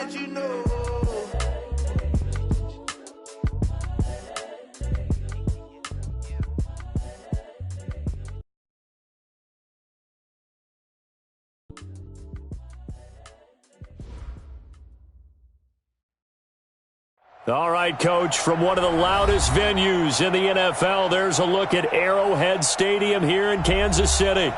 let you know. All right, Coach, from one of the loudest venues in the NFL, there's a look at Arrowhead Stadium here in Kansas City.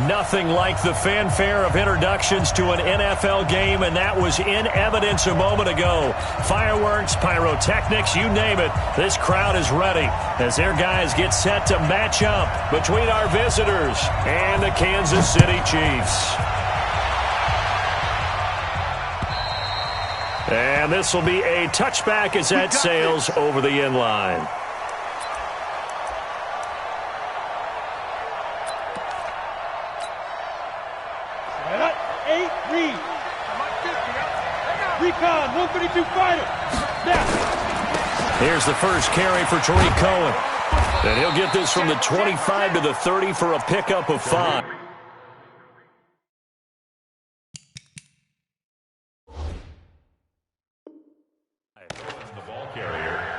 Nothing like the fanfare of introductions to an NFL game, and that was in evidence a moment ago. Fireworks, pyrotechnics, you name it. This crowd is ready as their guys get set to match up between our visitors and the Kansas City Chiefs. And this will be a touchback as that sails over the end line. Recon, 132 fighter. Now. Here's the first carry for Tariq Cohen. And he'll get this from the 25 to the 30 for a pickup of 5.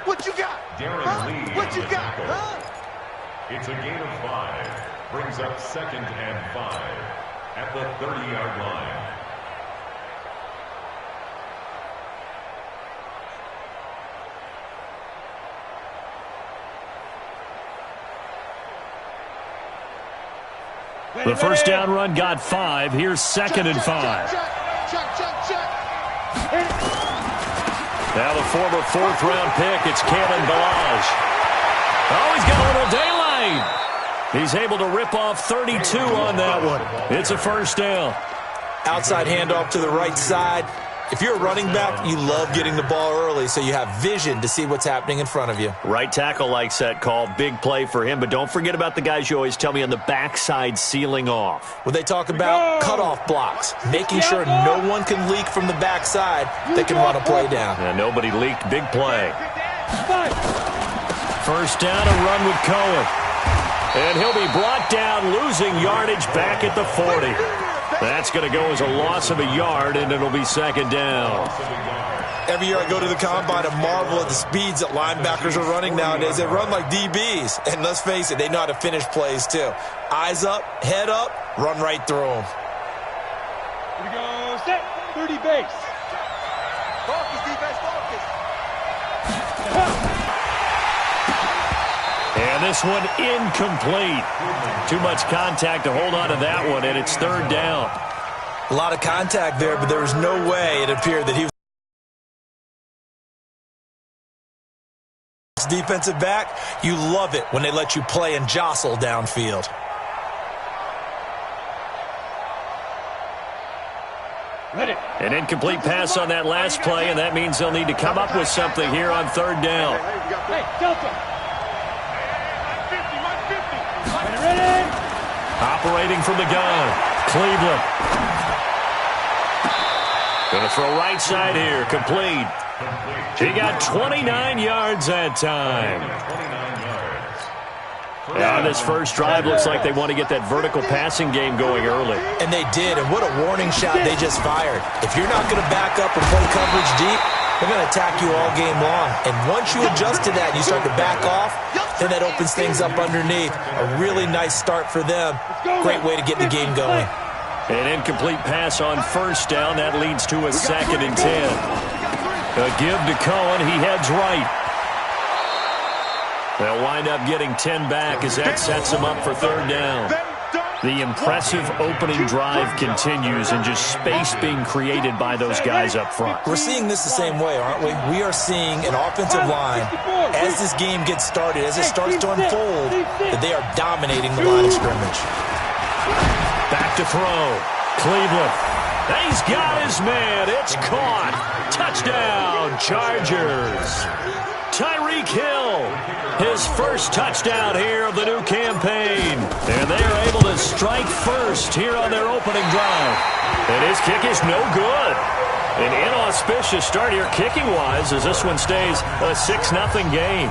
What you got? What you got? It's a gain of 5. Brings up 2nd and 5 at the 30-yard line. The first down run got 5. Here's 2nd and 5. Now the former 4th-round pick, it's Kalen Balaj. Oh, he's got a little daylight. He's able to rip off 32 on that one. It's a first down. Outside handoff to the right side. If you're a running back, you love getting the ball early so you have vision to see what's happening in front of you. Right tackle likes that call. Big play for him. But don't forget about the guys you always tell me on the backside sealing off. When they talk about cutoff blocks, making sure no one can leak from the backside that can run a play down. And nobody leaked. Big play. First down, a run with Cohen. And he'll be brought down, losing yardage back at the 40. That's going to go as a loss of a yard, and it'll be 2nd down. Every year I go to the combine and marvel at the speeds that linebackers are running nowadays. They run like DBs. And let's face it, they know how to finish plays too. Eyes up, head up, run right through them. Here we go, set, 30 base. Focus, defense, focus. And this one incomplete. Too much contact to hold on to that one, and it's 3rd down. A lot of contact there, but there was no way it appeared that he was defensive back. You love it when they let you play and jostle downfield. Ready. An incomplete pass on that last play, and that means they'll need to come up with something here on 3rd down. Hey, Delta. Ready. Operating from the gun, Cleveland. Going to throw right side here, complete. He got 29 yards that time. On this first drive, looks like they want to get that vertical passing game going early. And they did, and what a warning shot they just fired. If you're not going to back up and play coverage deep, they're going to attack you all game long. And once you adjust to that and you start to back off, then that opens things up underneath. A really nice start for them. Great way to get the game going. An incomplete pass on first down. That leads to a 2nd and 10. A give to Cohen. He heads right. They'll wind up getting 10 back as that sets them up for 3rd down. The impressive opening drive continues and just space being created by those guys up front. We're seeing this the same way, aren't we? We are seeing an offensive line, as this game gets started, as it starts to unfold, that they are dominating the line of scrimmage. Back to throw. Cleveland. He's got his man. It's caught. Touchdown, Chargers. Tyreek Hill, his first touchdown here of the new campaign. And they are able to strike first here on their opening drive. And his kick is no good. An inauspicious start here kicking-wise as this one stays a 6-0 game.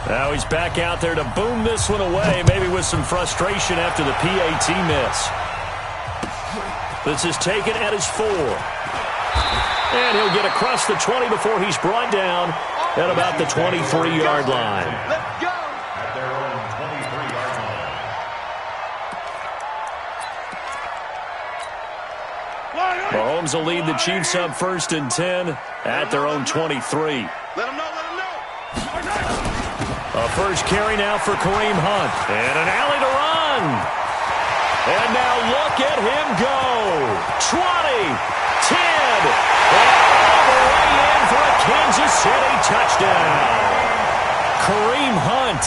Now he's back out there to boom this one away, maybe with some frustration after the PAT miss. This is taken at his 4. And he'll get across the 20 before he's brought down at about the 23-yard line. Let's go. At their own 23-yard line. Mahomes will lead the Chiefs up 1st and 10 at their own 23. Let him know, let him know. A first carry now for Kareem Hunt. And an alley to run. And now look at him go. 20, 10, and all the way in for a Kansas City touchdown. Kareem Hunt,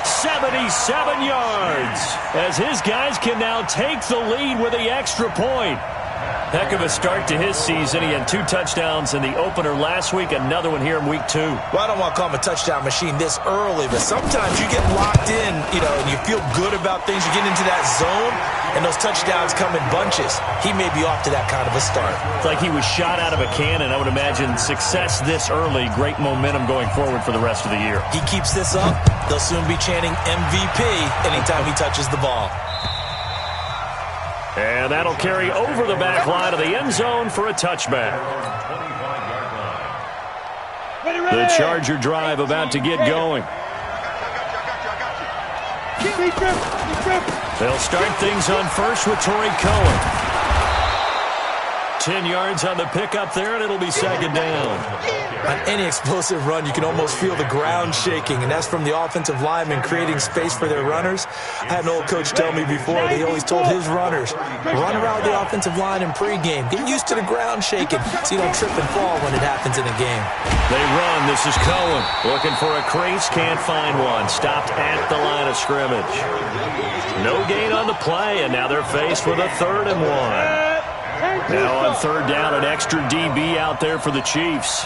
77 yards, as his guys can now take the lead with the extra point. Heck of a start to his season. He had 2 touchdowns in the opener last week, another one here in week 2. Well, I don't want to call him a touchdown machine this early, but sometimes you get locked in, and you feel good about things. You get into that zone, and those touchdowns come in bunches. He may be off to that kind of a start. It's like he was shot out of a cannon. I would imagine success this early, great momentum going forward for the rest of the year. He keeps this up, they'll soon be chanting MVP anytime he touches the ball. And that'll carry over the back line of the end zone for a touchback. The Charger drive about to get going. They'll start things on first with Torrey Cohen. 10 yards on the pickup there, and it'll be 2nd down. On any explosive run, you can almost feel the ground shaking, and that's from the offensive linemen creating space for their runners. I had an old coach tell me before, he always told his runners, run around the offensive line in pregame. Get used to the ground shaking so you don't trip and fall when it happens in a game. They run. This is Cohen looking for a crease. Can't find one. Stopped at the line of scrimmage. No gain on the play, and now they're faced with a 3rd and 1. Now on 3rd down, an extra DB out there for the Chiefs.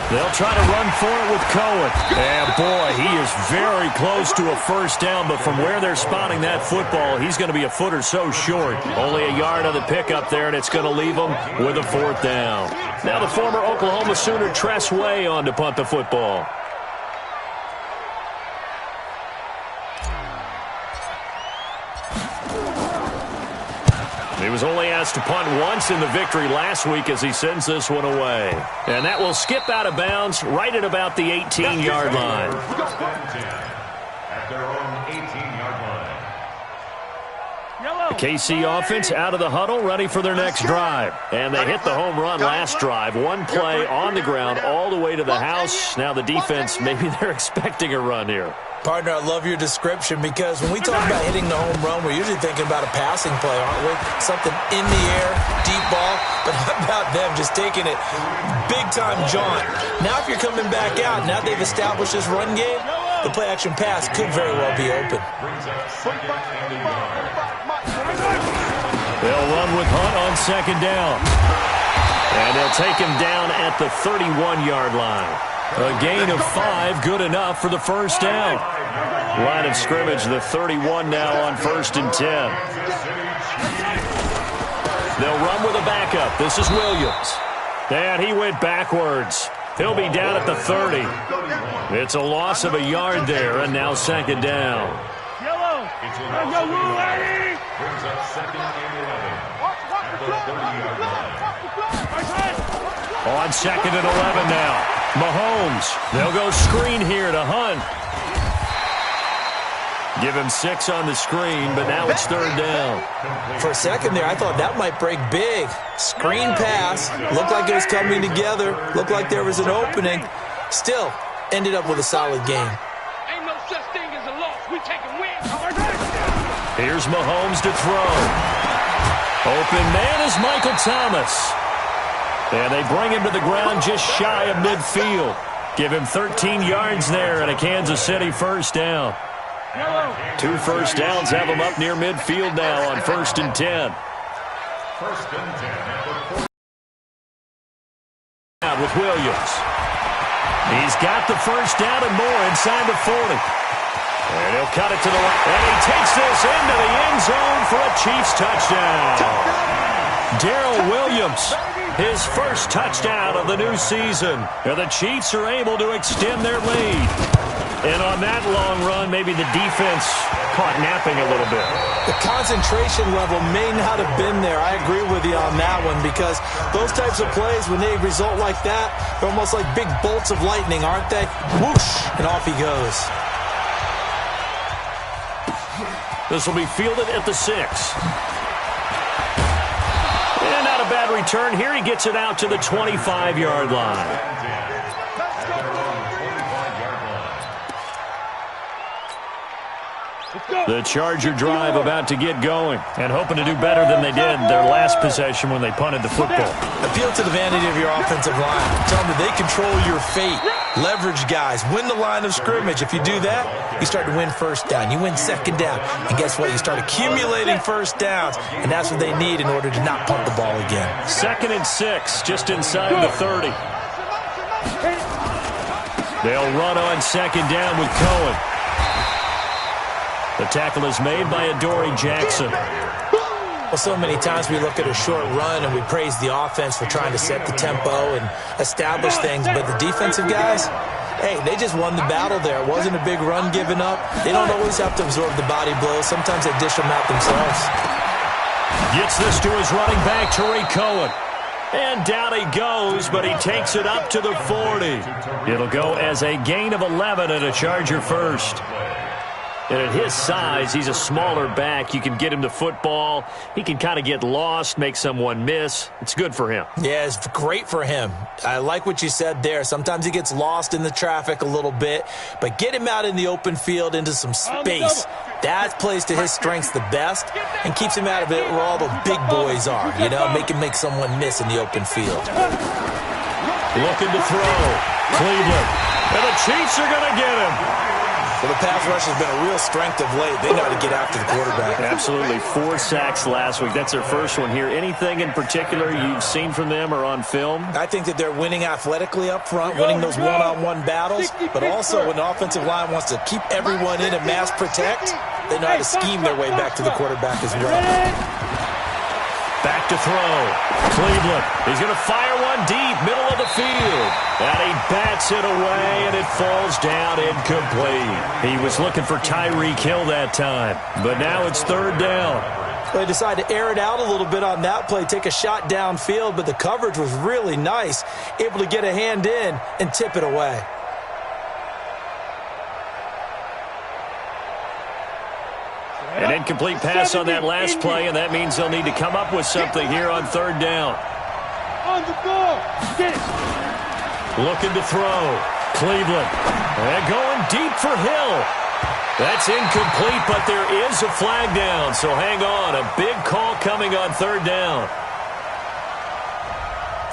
They'll try to run for it with Cohen. And boy, he is very close to a 1st down, but from where they're spotting that football, he's going to be a foot or so short. Only a yard on the pickup there, and it's going to leave him with a 4th down. Now the former Oklahoma Sooner Tress Way on to punt the football. He was only asked to punt once in the victory last week as he sends this one away. And that will skip out of bounds right at about the 18-yard line. At their own 18-yard line. The KC offense out of the huddle, ready for their next drive. And they hit the home run last drive. One play on the ground all the way to the house. Now the defense, maybe they're expecting a run here. Partner, I love your description because when we talk about hitting the home run, we're usually thinking about a passing play, aren't we? Something in the air, deep ball. But how about them just taking it big-time jaunt? Now if you're coming back out, now they've established this run game, the play-action pass could very well be open. They'll run with Hunt on 2nd down. And they'll take him down at the 31-yard line. A gain of 5, good enough for the 1st down. Line of scrimmage, the 31 now on 1st and 10. They'll run with a backup. This is Williams. And he went backwards. He'll be down at the 30. It's a loss of a yard there, and now 2nd down. It's a loss of a yard. Brings up 2nd and 11. At the 30-yard line. On 2nd and 11 now. Mahomes. They'll go screen here to Hunt. Give him 6 on the screen, but now it's 3rd down. For a second there, I thought that might break big. Screen pass. Looked like it was coming together. Looked like there was an opening. Still, ended up with a solid game. Ain't no such thing as a loss. We taking wins. Here's Mahomes to throw. Open man is Michael Thomas. And they bring him to the ground just shy of midfield. Give him 13 yards there and a Kansas City 1st down. 2 1st downs have him up near midfield now on 1st and 10. 1st and Out10. with Williams. He's got the 1st down and more inside the 40. And he'll cut it to the right. And he takes this into the end zone for a Chiefs touchdown. Darrell Williams, his first touchdown of the new season. And the Chiefs are able to extend their lead. And on that long run, maybe the defense caught napping a little bit. The concentration level may not have been there. I agree with you on that one, because those types of plays, when they result like that, they're almost like big bolts of lightning, aren't they? Whoosh, and off he goes. This will be fielded at the 6. And not a bad return here. He gets it out to the 25-yard line. The Charger drive about to get going and hoping to do better than they did their last possession when they punted the football. Appeal to the vanity of your offensive line. Tell them that they control your fate. Leverage guys. Win the line of scrimmage. If you do that, you start to win first down. You win second down. And guess what? You start accumulating first downs. And that's what they need in order to not punt the ball again. 2nd and 6, just inside the 30. They'll run on 2nd down with Cohen. The tackle is made by Adoree Jackson. Well, so many times we look at a short run and we praise the offense for trying to set the tempo and establish things, but the defensive guys, hey, they just won the battle there. It wasn't a big run given up. They don't always have to absorb the body blows. Sometimes they dish them out themselves. Gets this to his running back, Tariq Cohen. And down he goes, but he takes it up to the 40. It'll go as a gain of 11 and a Charger first. And at his size, he's a smaller back. You can get him to football. He can kind of get lost, make someone miss. It's good for him. Yeah, it's great for him. I like what you said there. Sometimes he gets lost in the traffic a little bit, but get him out in the open field into some space. That plays to his strengths the best and keeps him out of it where all the big boys are, you know, make someone miss in the open field. Looking to throw. Cleveland. And the Chiefs are going to get him. Well, the pass rush has been a real strength of late. They know how to get after the quarterback. Absolutely. 4 sacks last week. That's their first one here. Anything in particular you've seen from them or on film? I think that they're winning athletically up front, winning those one-on-one battles, but also when the offensive line wants to keep everyone in and mass protect, they know how to scheme their way back to the quarterback as well. Back to throw. Cleveland. He's going to fire one deep, middle of the field. And he bats it away, and it falls down incomplete. He was looking for Tyreek Hill that time, but now it's 3rd down. They decided to air it out a little bit on that play, take a shot downfield, but the coverage was really nice, able to get a hand in and tip it away. An incomplete pass on that last play, and that means they'll need to come up with something here on 3rd down. On the ball. Get it. Looking to throw. Cleveland. And going deep for Hill. That's incomplete, but there is a flag down, so hang on. A big call coming on 3rd down.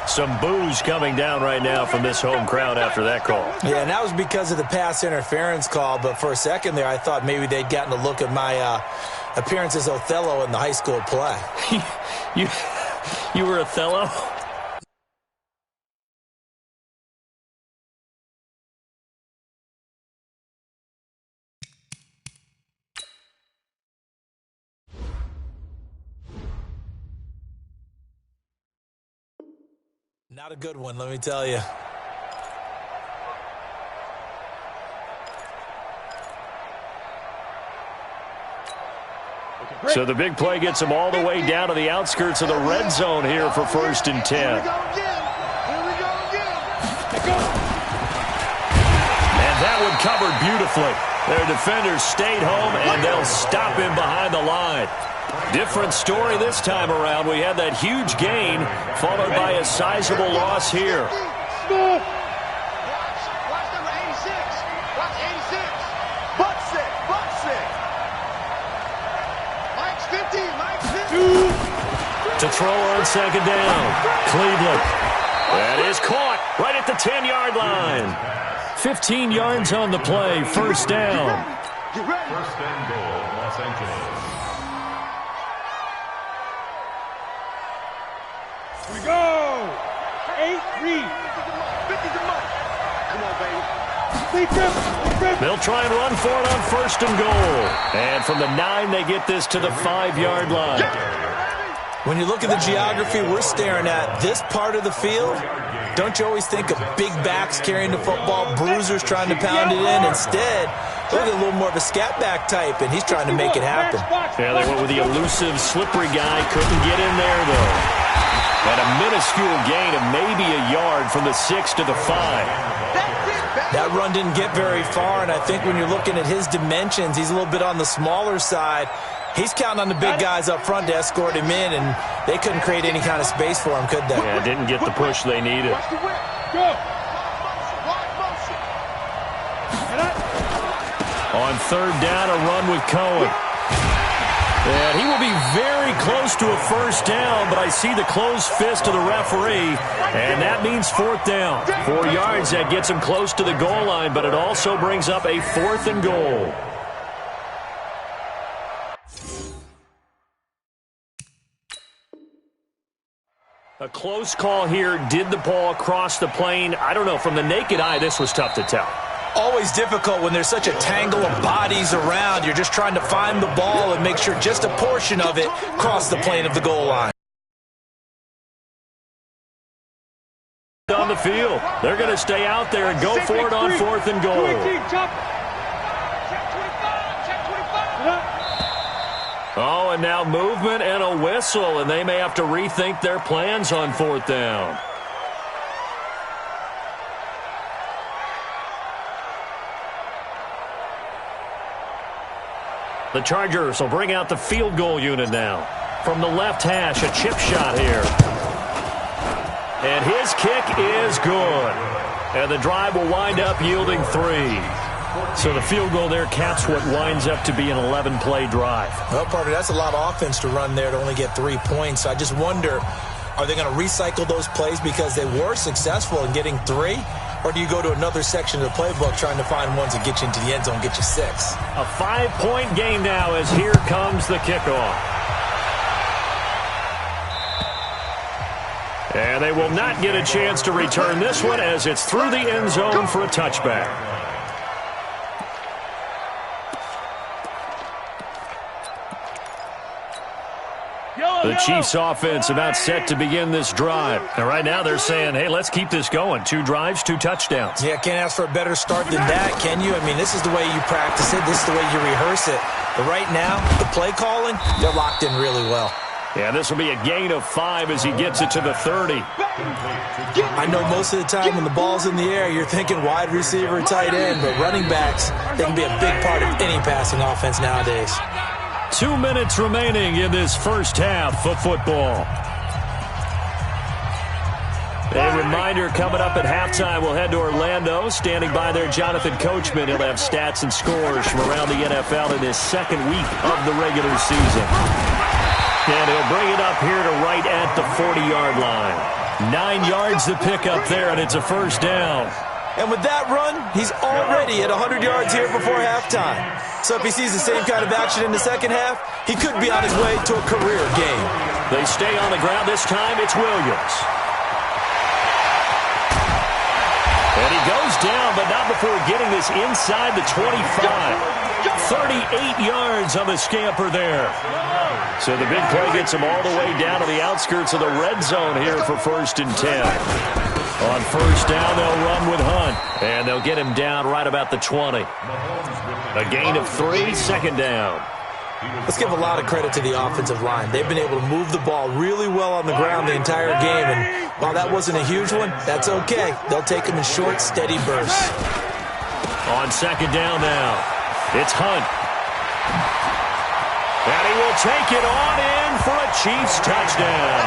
Some boos coming down right now from this home crowd after that call. Yeah, and that was because of the pass interference call, but for a second there I thought maybe they'd gotten a look at my appearance as Othello in the high school play. You were Othello? Not a good one, let me tell you. So the big play gets them all the way down to the outskirts of the red zone here for 1st and 10. Here we go again. And that one covered beautifully. Their defenders stayed home, and they'll stop him behind the line. Different story this time around. We had that huge gain, followed by a sizable loss here. Watch number 86. Watch 86. Butts it. Mike's 50. Mike's 50. To throw on 2nd down. Cleveland. That is caught right at the 10-yard line. 15 yards on the play. 1st down. Get ready. 1st and goal, Los Angeles. Here we go. 8 read. 50 to Mike. Come on, baby. They'll try and run for it on 1st and goal. And from the 9, they get this to the 5-yard line. When you look at the geography we're staring at, this part of the field, don't you always think of big backs carrying the football, bruisers trying to pound it in? Instead, look at a little more of a scat back type, and he's trying to make it happen. Yeah, they went with the elusive, slippery guy. Couldn't get in there, though. And a minuscule gain of maybe a yard from the 6 to the 5. That run didn't get very far, and I think when you're looking at his dimensions, he's a little bit on the smaller side. He's counting on the big guys up front to escort him in, and they couldn't create any kind of space for him, could they? Yeah, didn't get the push they needed. Go. On third down, a run with Cohen. And he will be very close to a first down, but I see the closed fist of the referee, and that means fourth down. 4 yards, that gets him close to the goal line, but it also brings up a 4th and goal. A close call here. Did the ball cross the plane? I don't know. From the naked eye, this was tough to tell. Always difficult when there's such a tangle of bodies around. You're just trying to find the ball and make sure just a portion of it crossed the plane of the goal line. On the field, they're going to stay out there and go for it on 4th and goal. Oh, and now movement and a whistle, and they may have to rethink their plans on 4th down. The Chargers will bring out the field goal unit now. From the left hash, a chip shot here. And his kick is good. And the drive will wind up yielding 3. So the field goal there caps what winds up to be an 11-play drive. Well, partner, that's a lot of offense to run there to only get 3 points. So I just wonder, are they going to recycle those plays because they were successful in getting 3? Or do you go to another section of the playbook trying to find ones that get you into the end zone, get you 6? A 5-point game now as here comes the kickoff. And they will not get a chance to return this one as it's through the end zone for a touchback. The Chiefs offense about set to begin this drive. And right now they're saying, hey, let's keep this going. 2 drives, 2 touchdowns. Yeah, can't ask for a better start than that, can you? I mean, this is the way you practice it. This is the way you rehearse it. But right now, the play calling, they're locked in really well. Yeah, this will be a gain of 5 as he gets it to the 30. I know most of the time when the ball's in the air, you're thinking wide receiver, tight end, but running backs, they can be a big part of any passing offense nowadays. 2 minutes remaining in this first half of football. A reminder coming up at halftime, we'll head to Orlando. Standing by there, Jonathan Coachman. He'll have stats and scores from around the NFL in this second week of the regular season. And he'll bring it up here to right at the 40-yard line. 9 yards to pick up there, and it's a first down. And with that run, he's already at 100 yards here before halftime. So if he sees the same kind of action in the second half, he could be on his way to a career game. They stay on the ground this time. It's Williams. And he goes down, but not before getting this inside the 25. 38 yards on the scamper there. So the big play gets him all the way down to the outskirts of the red zone here for 1st and 10. On first down, they'll run with Hunt. And they'll get him down right about the 20. A gain of 3, 2nd down. Let's give a lot of credit to the offensive line. They've been able to move the ball really well on the ground the entire game. And while that wasn't a huge one, that's okay. They'll take them in short, steady bursts. On 2nd down now, it's Hunt. And he will take it on in for a Chiefs touchdown.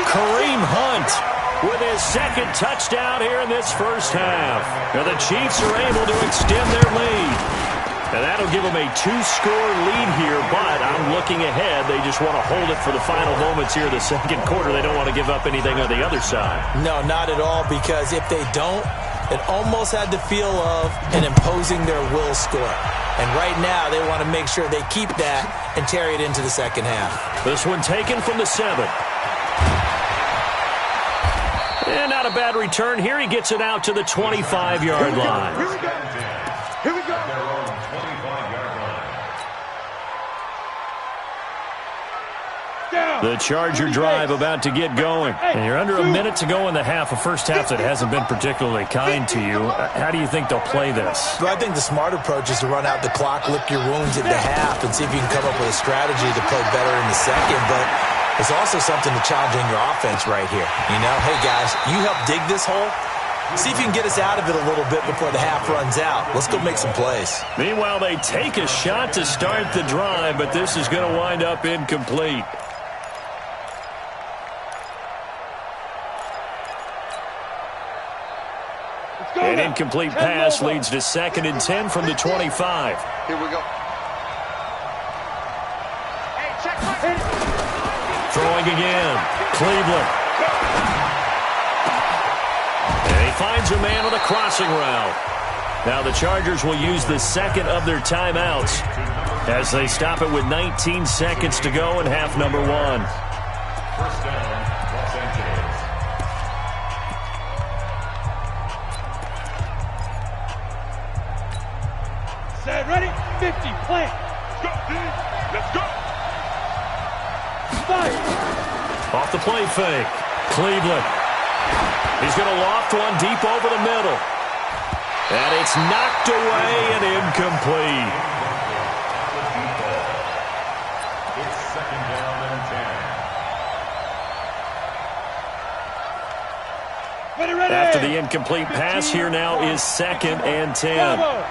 Kareem Hunt with his 2nd touchdown here in this first half. And the Chiefs are able to extend their lead. And that'll give them a 2-score lead here, but I'm looking ahead. They just want to hold it for the final moments here in the second quarter. They don't want to give up anything on the other side. No, not at all, because if they don't, it almost had the feel of an imposing their will score. And right now, they want to make sure they keep that and carry it into the second half. This one taken from the 7. And not a bad return here. He gets it out to the 25-yard line. Here we go. Here we go. Down. The Charger drive about to get going. And you're under a minute to go in the half, a first half that hasn't been particularly kind to you. How do you think they'll play this? Well, I think the smart approach is to run out the clock, lick your wounds at the half, and see if you can come up with a strategy to play better in the second. But there's also something to challenging your offense right here. You know, hey, guys, you help dig this hole. See if you can get us out of it a little bit before the half runs out. Let's go make some plays. Meanwhile, they take a shot to start the drive, but this is going to wind up incomplete. An incomplete pass leads to 2nd and 10 from the 25. Here we go. Throwing again. Cleveland. And he finds a man on the crossing route. Now the Chargers will use the second of their timeouts as they stop it with 19 seconds to go in half number 1. First down, Los Angeles. Set, ready, 50, plant. Let's go. Fire. Off the play fake. Cleveland. He's going to loft one deep over the middle. And it's knocked away and incomplete. It's 2nd down and 10. Ready, ready. After the incomplete pass, here now is 2nd and 10. Bravo.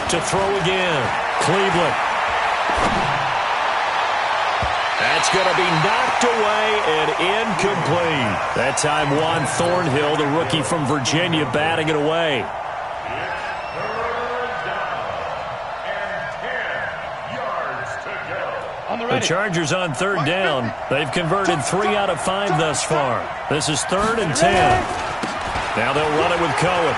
To throw again. Cleveland. That's going to be knocked away and incomplete. That time Juan Thornhill, the rookie from Virginia, batting it away. The Chargers on 3rd down. They've converted 3 out of 5 thus far. This is 3rd and 10. Now they'll run it with Cohen.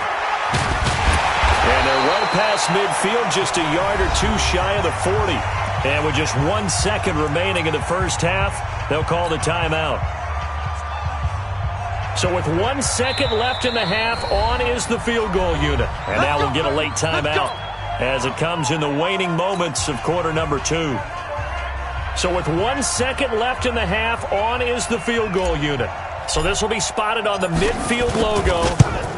And they're well past midfield, just a yard or 2 shy of the 40. And with just 1 second remaining in the first half, they'll call the timeout. So with 1 second left in the half, on is the field goal unit. And now we'll get a late timeout as it comes in the waning moments of quarter number 2. So with 1 second left in the half, on is the field goal unit. So this will be spotted on the midfield logo.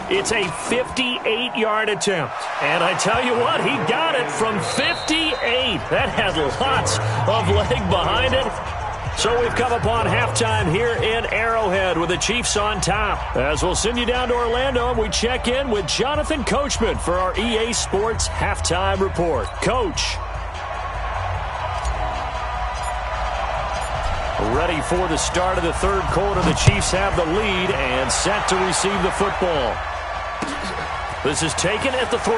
It's a 58-yard attempt. And I tell you what, he got it from 58. That had lots of leg behind it. So we've come upon halftime here in Arrowhead with the Chiefs on top. As we'll send you down to Orlando, and we check in with Jonathan Coachman for our EA Sports Halftime Report. Coach. Ready for the start of the 3rd quarter. The Chiefs have the lead and set to receive the football. This is taken at the 3.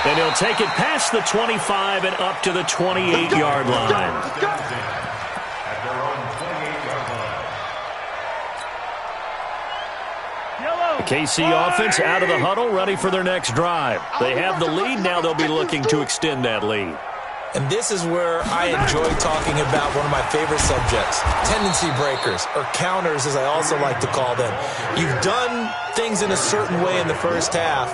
And he'll take it past the 25 and up to the 28-yard line. At their own 28-yard line. The KC offense out of the huddle, ready for their next drive. They have the lead. Now they'll be looking to extend that lead. And this is where I enjoy talking about one of my favorite subjects, tendency breakers, or counters as I also like to call them. You've done things in a certain way in the first half,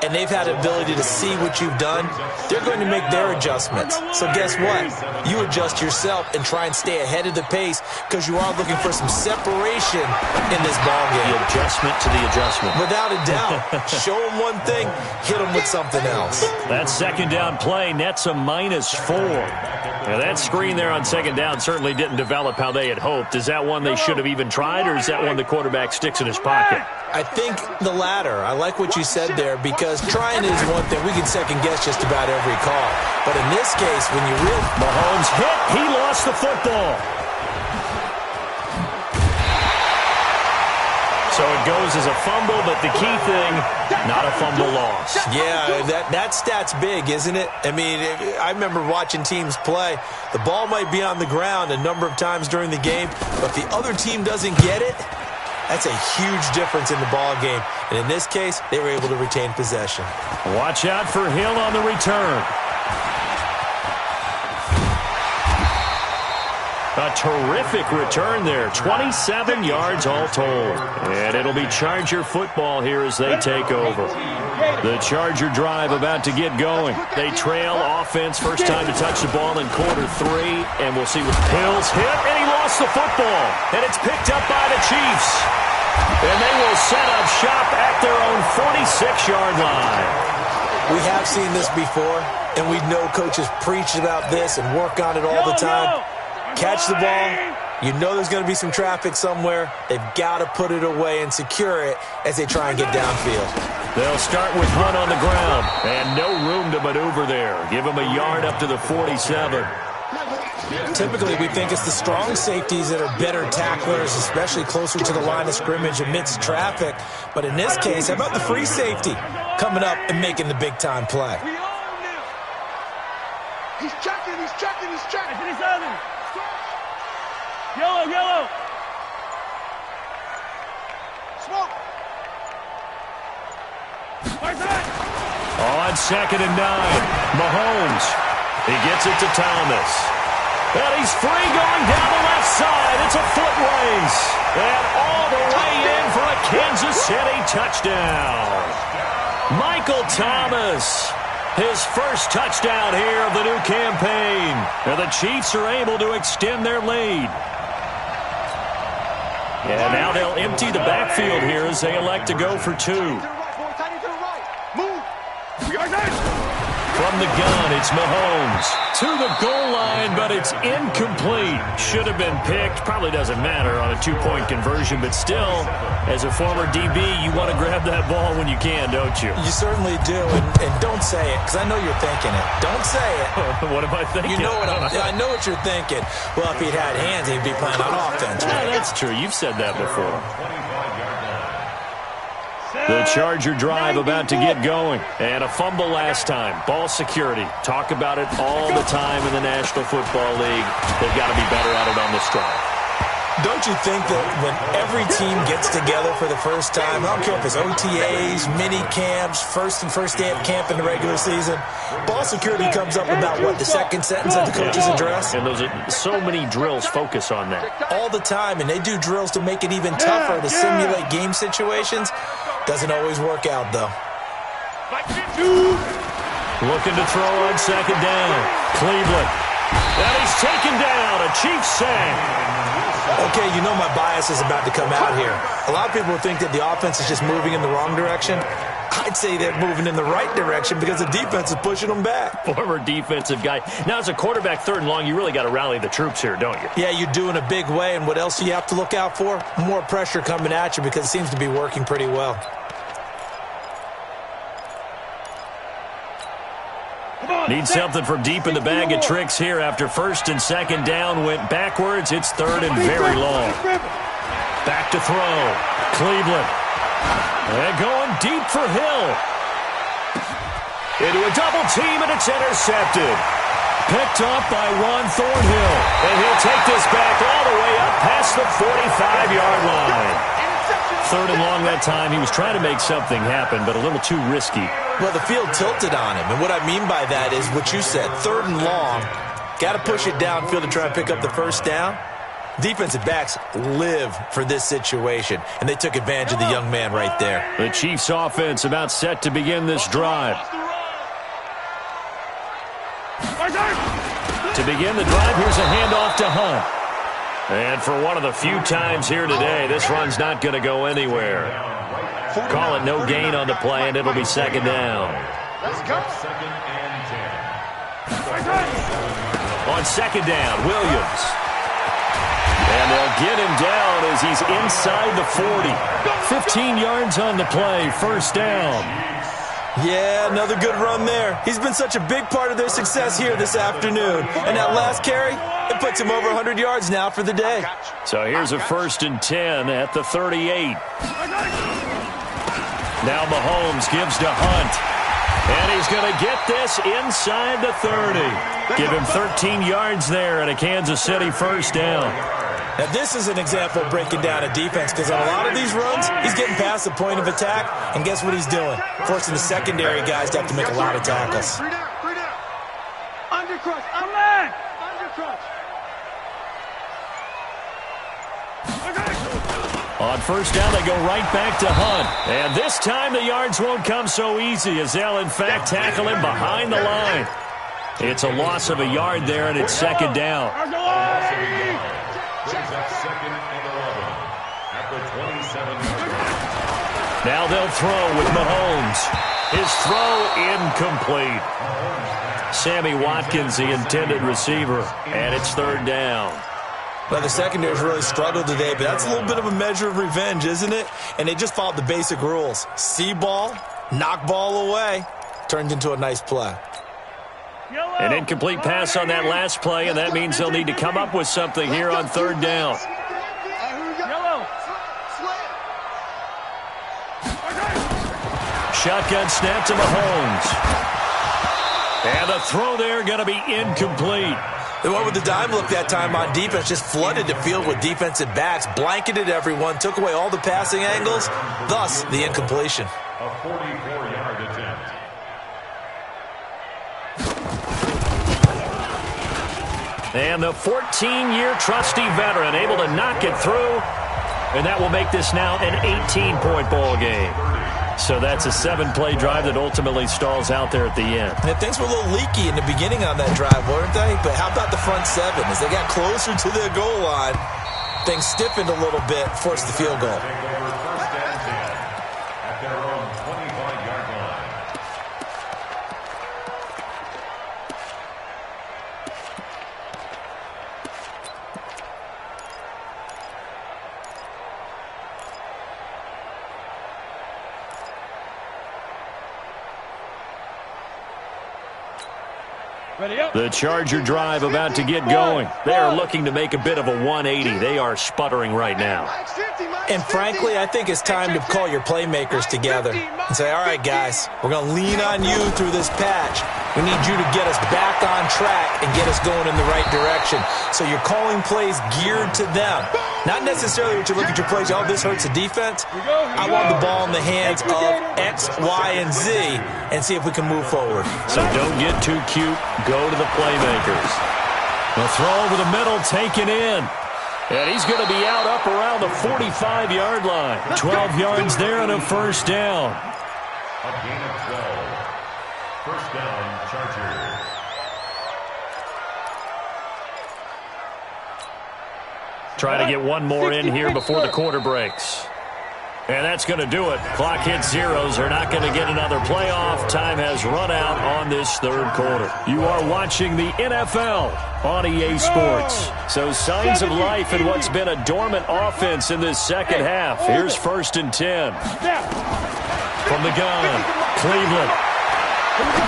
and they've had the ability to see what you've done. They're going to make their adjustments. So guess what? You adjust yourself and try and stay ahead of the pace because you are looking for some separation in this ballgame. The adjustment to the adjustment. Without a doubt. Show them one thing, hit them with something else. That 2nd down play nets a -4. Now that screen there on 2nd down certainly didn't develop how they had hoped. Is that one they should have even tried, or is that one the quarterback sticks in his pocket? I think the latter. I like what you said there because trying is one thing. We can second-guess just about every call. But in this case, when you really... Mahomes hit. He lost the football. So it goes as a fumble, but the key thing, not a fumble loss. Yeah, that stat's big, isn't it? I mean, I remember watching teams play. The ball might be on the ground a number of times during the game, but if the other team doesn't get it, that's a huge difference in the ball game. And in this case, they were able to retain possession. Watch out for Hill on the return. A terrific return there. 27 yards all told. And it'll be Charger football here as they take over. The Charger drive about to get going. They trail offense. First time to touch the ball in quarter 3. And we'll see what Hill's hit. And he lost the football. And it's picked up by the Chiefs. And they will set up shop at their own 46-yard line. We have seen this before, and we know coaches preach about this and work on it all the time. Catch the ball. You know there's going to be some traffic somewhere. They've got to put it away and secure it as they try and get downfield. They'll start with Hunt on the ground, and no room to maneuver there. Give him a yard up to the 47. Typically, we think it's the strong safeties that are better tacklers, especially closer to the line of scrimmage amidst traffic. But in this case, how about the free safety coming up and making the big-time play? He's checking, he's checking, he's checking. Yellow, yellow. Smoke. On 2nd and 9, Mahomes. He gets it to Thomas. And he's free going down the left side. It's a foot race. And all the way in for a Kansas City touchdown. Michael Thomas, his first touchdown here of the new campaign. And the Chiefs are able to extend their lead. And now they'll empty the backfield here as they elect to go for 2. From the gun, it's Mahomes to the goal line, but it's incomplete. Should have been picked. Probably doesn't matter on a 2-point conversion, but still, as a former DB, you want to grab that ball when you can, don't you? You certainly do, and don't say it, because I know you're thinking it. Don't say it. What am I thinking? You know what I know what you're thinking. Well, if he'd had hands, he'd be playing on offense. Right? Yeah, that's true. You've said that before. The Charger drive about to get going. And a fumble last time. Ball security. Talk about it all the time in the National Football League. They've got to be better at it on this drive. Don't you think that when every team gets together for the first time, I don't care if it's OTAs, mini camps, first day of camp in the regular season, ball security comes up about, what, the second sentence of the coach's address? And those are so many drills focus on that. All the time, and they do drills to make it even tougher to simulate game situations. Doesn't always work out, though. Looking to throw on 2nd down. Cleveland. And he's taken down. A Chiefs sack. Okay, you know my bias is about to come out here. A lot of people think that the offense is just moving in the wrong direction. I'd say they're moving in the right direction because the defense is pushing them back. Former defensive guy. Now, as a quarterback, 3rd and long, you really got to rally the troops here, don't you? Yeah, you do in a big way. And what else do you have to look out for? More pressure coming at you because it seems to be working pretty well. Need something from deep in the bag of tricks here after 1st and 2nd down went backwards. It's 3rd and very long. Back to throw. Cleveland. And going deep for Hill. Into a double team, and it's intercepted. Picked up by Juan Thornhill. And he'll take this back all the way up past the 45-yard line. 3rd and long that time. He was trying to make something happen, but a little too risky. Well, the field tilted on him, and what I mean by that is what you said. 3rd and long, got to push it downfield to try and pick up the first down. Defensive backs live for this situation, and they took advantage of the young man right there. The Chiefs offense about set to begin this drive. To begin the drive, here's a handoff to Hunt. And for one of the few times here today, this run's not going to go anywhere. Call it no gain on the play, and it'll be 2nd down. Let's go. 2nd and 10. On 2nd down, Williams. And they'll get him down as he's inside the 40. 15 yards on the play, 1st down. Yeah, another good run there. He's been such a big part of their success here this afternoon. And that last carry, it puts him over 100 yards now for the day. So here's a 1st and 10 at the 38. Now Mahomes gives to Hunt. And he's going to get this inside the 30. Give him 13 yards there and a Kansas City 1st down. Now, this is an example of breaking down a defense because on a lot of these runs, he's getting past the point of attack, and guess what he's doing? Forcing the secondary guys to have to make a lot of tackles. Undercrush. I'm mad. Undercrush. On first down, they go right back to Hunt. And this time the yards won't come so easy as they'll, in fact, tackle him behind the line. It's a loss of a yard there, and it's second down. Brings up second and 11 at the 27-yard line. Now they'll throw with Mahomes. His throw incomplete. Sammy Watkins, the intended receiver, and it's third down. Well, the secondary's really struggled today, but that's a little bit of a measure of revenge, isn't it? And they just followed the basic rules. See ball, knock ball away. Turned into a nice play. An incomplete pass on that last play, and that means they'll need to come up with something here on third down. Shotgun snap to Mahomes. And the throw there going to be incomplete. They went with the dime look that time on defense, just flooded the field with defensive backs, blanketed everyone, took away all the passing angles, thus the incompletion. A 44-yard attempt. And the 14-year trusty veteran able to knock it through, and that will make this now an 18-point ball game. So that's a 7-play drive that ultimately stalls out there at the end. And things were a little leaky in the beginning on that drive, weren't they? But how about the front seven? As they got closer to their goal line, things stiffened a little bit, forced the field goal. Take over first and 10 at their own 25-yard line. The Charger drive about to get going. They are looking to make a bit of a 180. They are sputtering right now. And frankly, I think it's time to call your playmakers together and say, all right, guys, we're going to lean on you through this patch. We need you to get us back on track and get us going in the right direction. So you're calling plays geared to them. Not necessarily what you look at your plays, oh, this hurts the defense. I want the ball in the hands of X, Y, and Z and see if we can move forward. So don't get too cute. Go to the playmakers. The throw over the middle, taken in. And he's going to be out up around the 45-yard line. 12 yards there and a first down. A gain of 12. First down, Chargers. Try to get one more in here before the quarter breaks. And that's going to do it. Clock hits zeros. They're not going to get another playoff. Time has run out on this third quarter. You are watching the NFL on EA Sports. So signs of life in what's been a dormant offense in this second half. Here's first and 10. From the gun, Cleveland.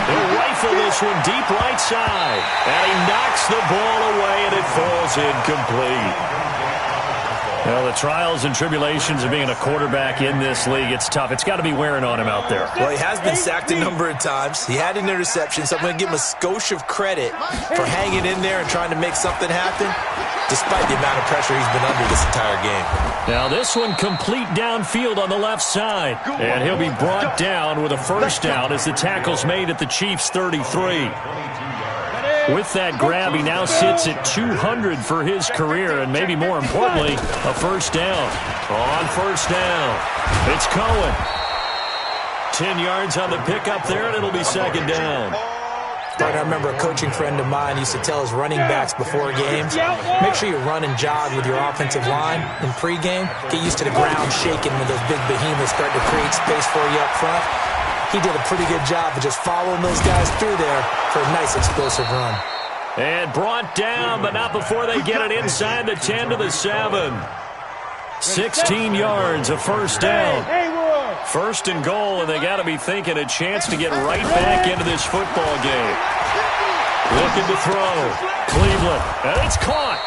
He'll rifle this one deep right side. And he knocks the ball away, and it falls incomplete. Well, the trials and tribulations of being a quarterback in this league, it's tough. It's got to be wearing on him out there. Well, he has been sacked a number of times. He had an interception, so I'm going to give him a skosh of credit for hanging in there and trying to make something happen, despite the amount of pressure he's been under this entire game. Now, this one complete downfield on the left side. And he'll be brought down with a first down as the tackle's made at the Chiefs' 33. With that grab, he now sits at 200 for his career, and maybe more importantly, a first down. On first down, it's Cohen. 10 yards on the pickup there, and it'll be second down. I remember a coaching friend of mine used to tell his running backs before games, make sure you run and jog with your offensive line in pregame. Get used to the ground shaking when those big behemoths start to create space for you up front. He did a pretty good job of just following those guys through there for a nice explosive run. And brought down, but not before they get it inside the 10 to the 7. 16 yards, a first down. First and goal, and they got to be thinking a chance to get right back into this football game. Looking to throw. Cleveland, and it's caught.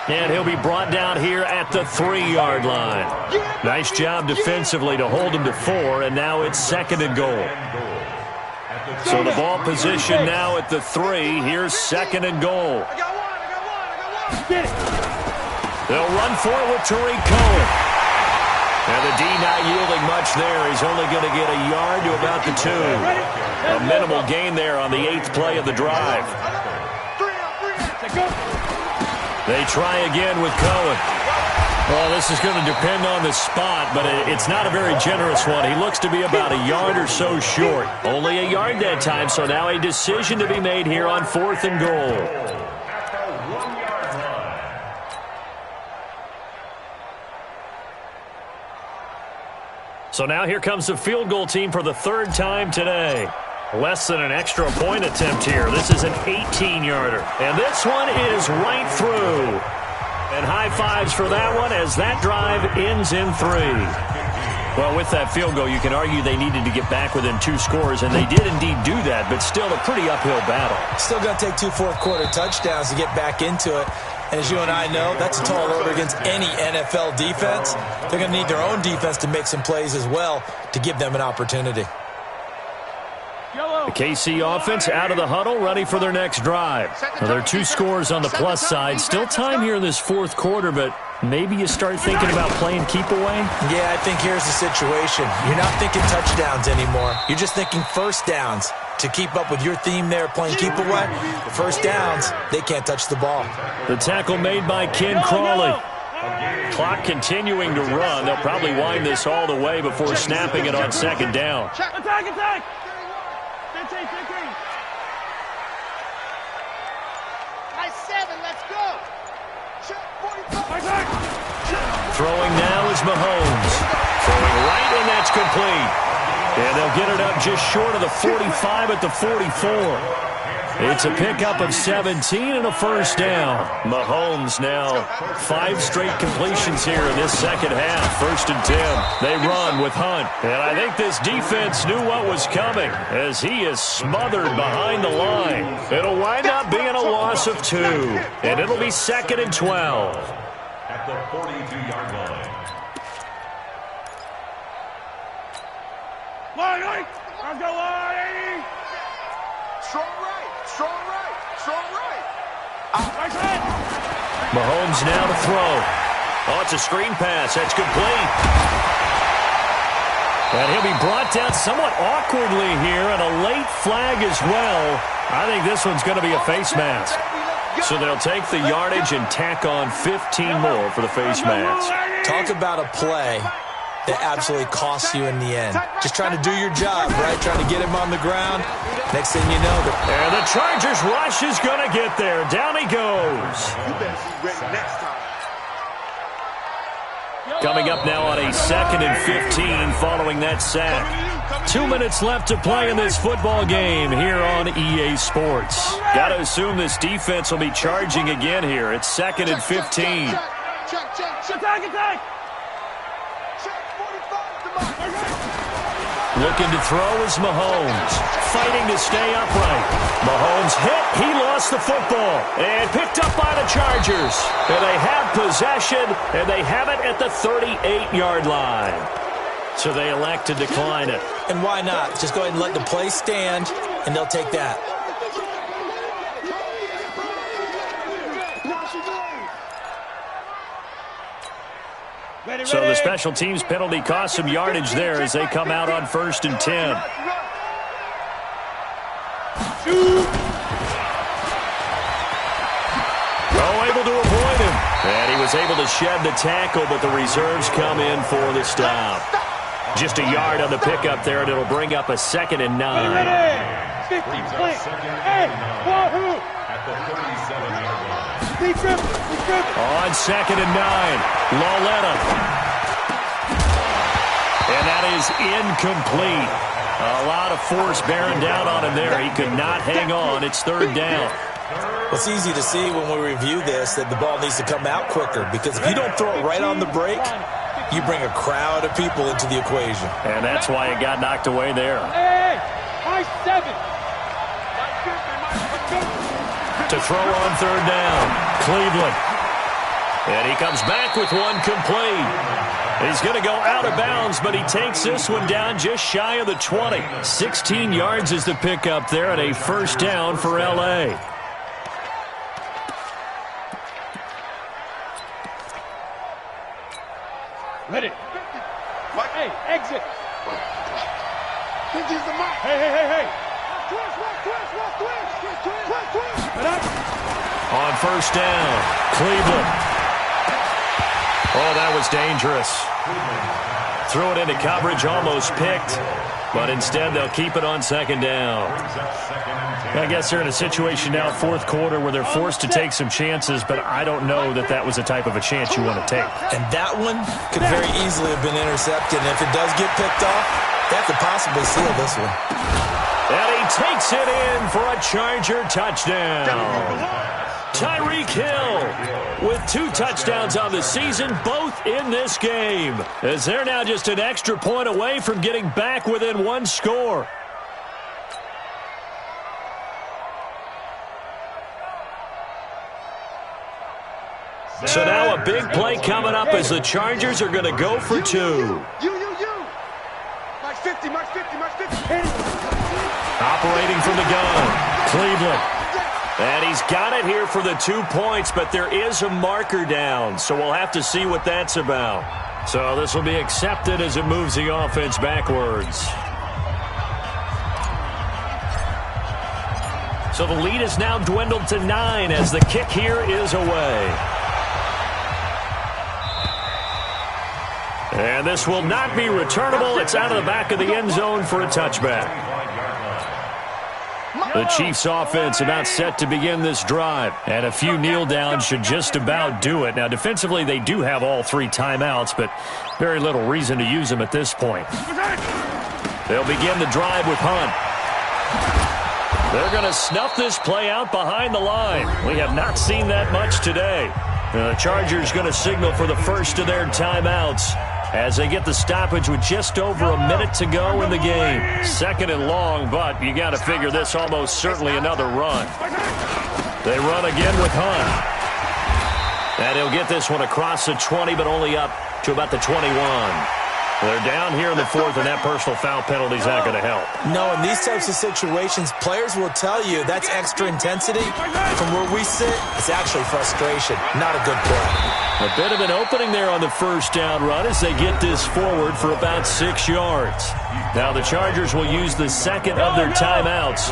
And he'll be brought down here at the 3-yard line. Nice job defensively to hold him to 4, and now it's second and goal. So the ball position now at the 3. Here's second and goal. They'll run for it with Tariq Cohen. And the D not yielding much there. He's only going to get a yard to about the 2. A minimal gain there on the 8th play of the drive. They try again with Cohen. Well, this is going to depend on the spot, but it's not a very generous one. He looks to be about a yard or so short. Only a yard that time, so now a decision to be made here on 4th and goal. So now here comes the field goal team for the 3rd time today. Less than an extra point attempt here. This is an 18-yarder. And this one is right through. And high fives for that one as that drive ends in 3. Well, with that field goal, you can argue they needed to get back within 2 scores, and they did indeed do that, but still a pretty uphill battle. Still going to take 2 fourth-quarter touchdowns to get back into it. And as you and I know, that's a tall order against any NFL defense. They're going to need their own defense to make some plays as well to give them an opportunity. The KC offense out of the huddle, ready for their next drive. Now, there are 2 scores on the plus side. Still time here in this 4th quarter, but maybe you start thinking about playing keep away? Yeah, I think here's the situation. You're not thinking touchdowns anymore. You're just thinking first downs. To keep up with your theme there, playing keep away, first downs, they can't touch the ball. The tackle made by Ken Crawley. Clock continuing to run. They'll probably wind this all the way before snapping it on 2nd down. Attack, attack! 15, 15. Nice 7, let's go. Check 45. Throwing now is Mahomes. Throwing right, and that's complete. And they'll get it up just short of the 45 at the 44. It's a pickup of 17 and a first down. Mahomes now 5 straight completions here in this second half. 1st and 10. They run with Hunt. And I think this defense knew what was coming as he is smothered behind the line. It'll wind up being a loss of 2. And it'll be 2nd and 12. At the 42-yard line. Line, let's go, line! Strong right, strong right, strong right. Right side! Mahomes now to throw. Oh, it's a screen pass. That's complete. And he'll be brought down somewhat awkwardly here, and a late flag as well. I think this one's going to be a face mask. So they'll take the yardage and tack on 15 more for the face mask. Talk about a play that absolutely costs you in the end. Just trying to do your job, right? Trying to get him on the ground. Next thing you know, and the Chargers rush is going to get there. Down he goes. You better be ready next time. Coming up now on a 2nd and 15 following that sack. 2 minutes left to play in this football game here on EA Sports. Got to assume this defense will be charging again here. It's 2nd and 15. Attack, attack! Looking to throw is Mahomes. Fighting to stay upright. Mahomes hit. He lost the football. And picked up by the Chargers. And they have possession. And they have it at the 38-yard line. So they elect to decline it. and why not? Just go ahead and let the play stand, and they'll take that. So the special teams penalty cost some yardage there as they come out on 1st and 10. Oh, able to avoid him. And he was able to shed the tackle, but the reserves come in for the stop. Just a yard on the pickup there, and it'll bring up a 2nd and 9. 50, hey, Wahoo! At the 37-yard line. On 2nd and 9, Lauletta. And that is incomplete. A lot of force bearing down on him there. He could not hang on. It's 3rd down. Well, it's easy to see when we review this that the ball needs to come out quicker, because if you don't throw it right on the break, you bring a crowd of people into the equation. And that's why it got knocked away there. Hey, high 7. To throw on 3rd down, Cleveland. And he comes back with one complete. He's going to go out of bounds, but he takes this one down just shy of the 20. 16 yards is the pickup there and a 1st down for L.A. Ready. Hey, exit. This is the mark. Hey. Twist. On 1st down, Cleveland. Oh, that was dangerous. Threw it into coverage, almost picked. But instead, they'll keep it on second down. I guess they're in a situation now, fourth quarter, where they're forced to take some chances, but I don't know that that was the type of a chance you want to take. And that one could very easily have been intercepted. And if it does get picked off, that could possibly seal this one. And he takes it in for a Charger touchdown. Tyreek Hill with 2 touchdowns on the season, both in this game, as they're now just an extra point away from getting back within 1 score. So now a big play coming up as the Chargers are going to go for 2. You. Mark 50, Mark 50, Mark 50. Operating from the gun, Cleveland. And he's got it here for the 2 points, but there is a marker down, so we'll have to see what that's about. So this will be accepted as it moves the offense backwards. So the lead is now dwindled to 9 as the kick here is away. And this will not be returnable. It's out of the back of the end zone for a touchback. The Chiefs offense about set to begin this drive, and a few kneel downs should just about do it. Now defensively they do have all 3 timeouts, but very little reason to use them at this point. They'll begin the drive with Hunt. They're going to snuff this play out behind the line. We have not seen that much today. The Chargers going to signal for the first of their timeouts as they get the stoppage with just over a minute to go in the game. 2nd and long, but you got to figure this almost certainly another run. They run again with Hunt. And he'll get this one across the 20, but only up to about the 21. They're down here in the 4th, and that personal foul penalty is not going to help. No, in these types of situations, players will tell you that's extra intensity. From where we sit, it's actually frustration, not a good play. A bit of an opening there on the first down run as they get this forward for about 6 yards. Now the Chargers will use the 2nd of their timeouts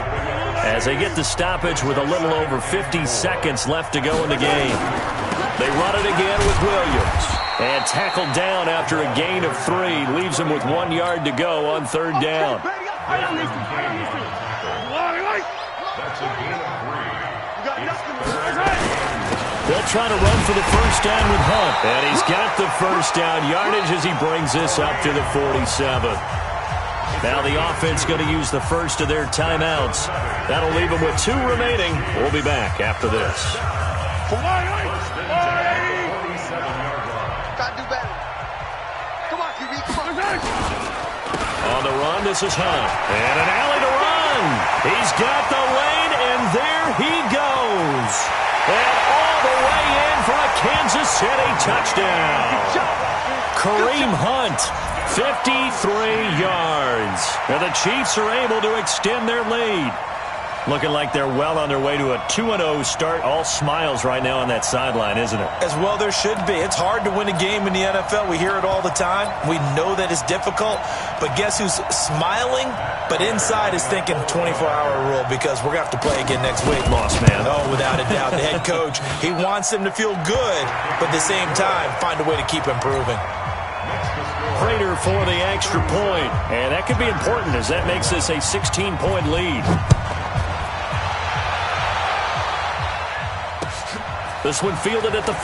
as they get the stoppage with a little over 50 seconds left to go in the game. They run it again with Williams. And tackled down after a gain of 3. Leaves him with 1 yard to go on 3rd down. That's a gain of 3. They'll try to run for the first down with Hunt. And he's got the first down yardage as he brings this up to the 47. Now the offense going to use the first of their timeouts. That'll leave them with 2 remaining. We'll be back after this. On the run, this is Hunt. And an alley to run. He's got the lane, and there he goes. And all the way in for a Kansas City touchdown. Kareem Hunt, 53 yards. And the Chiefs are able to extend their lead. Looking like they're well on their way to a 2-0 start. All smiles right now on that sideline, isn't it? As well there should be. It's hard to win a game in the NFL. We hear it all the time. We know that it's difficult. But guess who's smiling? But inside is thinking 24-hour rule because we're going to have to play again next week. Lost man. Oh, without a doubt. The head coach, he wants them to feel good, but at the same time, find a way to keep improving. Prater for the extra point. And that could be important as that makes this a 16-point lead. This one fielded at the 5.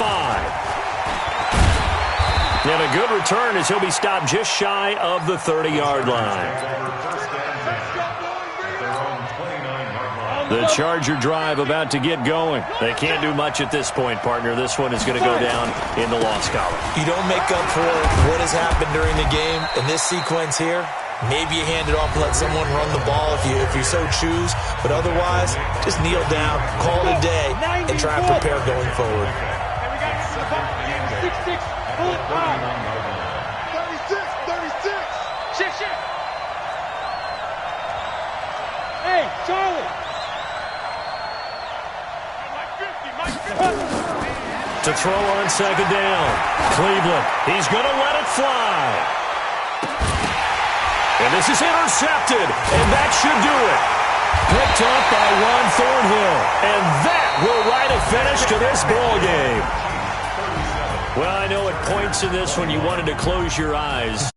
And a good return as he'll be stopped just shy of the 30-yard line. The Charger drive about to get going. They can't do much at this point, partner. This one is going to go down in the loss column. You don't make up for what has happened during the game in this sequence here. Maybe you hand it off and let someone run the ball if you so choose. But otherwise, just kneel down, call it a day, and try and prepare going forward. 6-6, bullet 5. 36. Shit. Hey, Charlie. To throw on 2nd down. Cleveland, he's going to let it fly. And this is intercepted, and that should do it. Picked up by Juan Thornhill, and that will write a finish to this ball game. Well, I know at points in this when you wanted to close your eyes.